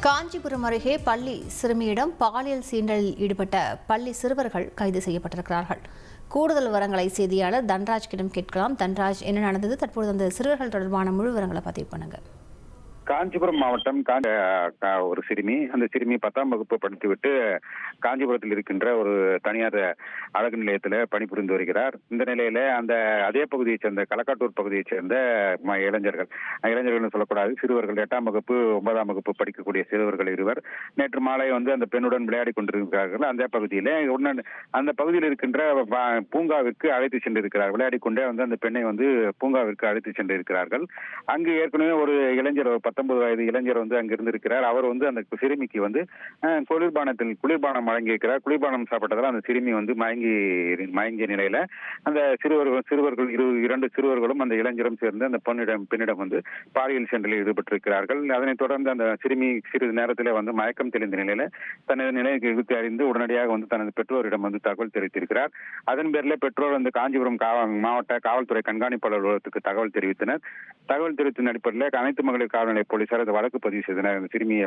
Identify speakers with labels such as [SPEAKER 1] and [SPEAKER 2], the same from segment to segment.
[SPEAKER 1] காஞ்சிபுரம் அருகே பள்ளி சிறுமியிடம் பாலியல் சீண்டலில் ஈடுபட்ட பள்ளி சிறுவர்கள் கைது செய்யப்பட்டிருக்கிறார்கள். கூடுதல் விவரங்களை செய்தியாளர் தன்ராஜ்கிடம் கேட்கலாம். தன்ராஜ், என்ன நடந்தது? தற்போது அந்த சிறுவர்கள் தொடர்பான முழு விவரங்களை பதிவு பண்ணுங்க.
[SPEAKER 2] காஞ்சிபுரம் மாவட்டம் ஒரு சிறுமி, அந்த சிறுமி 10ஆம் வகுப்பு படித்துவிட்டு காஞ்சிபுரத்தில் இருக்கின்ற ஒரு தனியார் அழகு நிலையத்தில் பணிபுரிந்து வருகிறார். இந்த நிலையில அதே பகுதியைச் சேர்ந்த களக்காட்டூர் பகுதியைச் சேர்ந்த இளைஞர்கள் சொல்லக்கூடாது, சிறுவர்கள் 8ஆம் வகுப்பு 9ஆம் வகுப்பு படிக்கக்கூடிய சிறுவர்கள் இருவர் நேற்று மாலை அந்த பெண்ணுடன் விளையாடி கொண்டிருக்கிறார்கள். அந்த பகுதியில் இருக்கின்ற பூங்காவிற்கு அழைத்து சென்றிருக்கிறார். விளையாடி கொண்டே அந்த பெண்ணை பூங்காவிற்கு அழைத்து சென்றிருக்கிறார்கள். அங்கு ஏற்கனவே ஒரு இளைஞர், 19 வயது இளைஞர் அங்கிருந்து இருக்கிறார். அவர் அந்த சிறுமிக்கு குளிர்பானம் வழங்கியிருக்கிறார். குளிர்பானம் சாப்பிட்டதால் அந்த சிறுமி மயங்கிய நிலையில அந்த சிறுவர்கள் இரண்டு சிறுவர்களும் அந்த இளைஞரும் சேர்ந்து அந்த பெண்ணிடம் பாலியல் சண்டையில் ஈடுபட்டிருக்கிறார்கள். அதனைத் தொடர்ந்து அந்த சிறுமி சிறிது நேரத்திலே மயக்கம் தெளிந்த நிலையில தனது நிலையை குறித்து அறிந்து உடனடியாக தனது பெற்றோரிடம் தகவல் தெரிவித்திருக்கிறார். அதன் பேரில் பெற்றோர் காஞ்சிபுரம் மாவட்ட காவல்துறை கண்காணிப்பாளர் அலுவலகத்துக்கு தகவல் தெரிவித்தனர். தகவல் தெரிவித்த அடிப்படையில் அனைத்து மகளிர் காவல் நிலைய போலீசார் அந்த வழக்கு பதிவு செய்தனர். அந்த சிறுமியை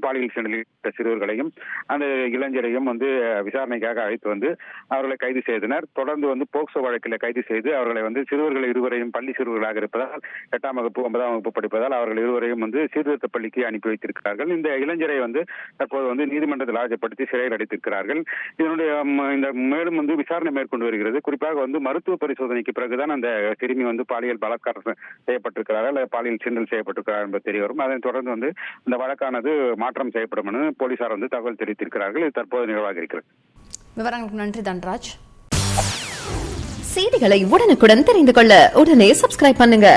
[SPEAKER 2] பாலியல் சண்டையில் சிறுவர்களையும் அந்த இளைஞரையும் விசாரணைக்காக அழைத்து அவர்களை கைது செய்தனர். தொடர்ந்து போக்சோ வழக்கில் கைது செய்து அவர்களை சிறுவர்கள் இருவரையும், பள்ளி சிறுவர்களாக இருப்பதால் 8ஆம் வகுப்பு 9ஆம் வகுப்பு படிப்பதால் அவர்கள் இருவரையும் சீர்திருத்த பள்ளிக்கு அனுப்பி வைத்திருக்கிறார்கள். இந்த இளைஞரை தற்போது நீதிமன்றத்தில் ஆஜர்படுத்தி சிறையில் அடைத்திருக்கிறார்கள். இதனுடைய மேலும் விசாரணை மேற்கொண்டு வருகிறது. குறிப்பாக மருத்துவ பரிசோதனைக்கு பிறகுதான் அந்த சிறுமி பாலியல் பலாத்காரம் செய்யப்பட்டிருக்கிறார்கள், பாலியல் சீண்டல் செய்யப்பட்டிருக்கிறார் என்பது தெரிய வரும். அதனைத் தொடர்ந்து இந்த வழக்கானது மாற்றம் செய்யப்படும் என போலீசார் தகவல் தெரிவித்திருக்கிறார்கள். இது தற்போது நிகழ்வாக இருக்கிறது.
[SPEAKER 1] விவரங்களுக்கு நன்றி தன்ராஜ்.
[SPEAKER 3] செய்திகளை உடனுக்குடன் தெரிந்து கொள்ள உடனே சப்ஸ்கிரைப் பண்ணுங்க.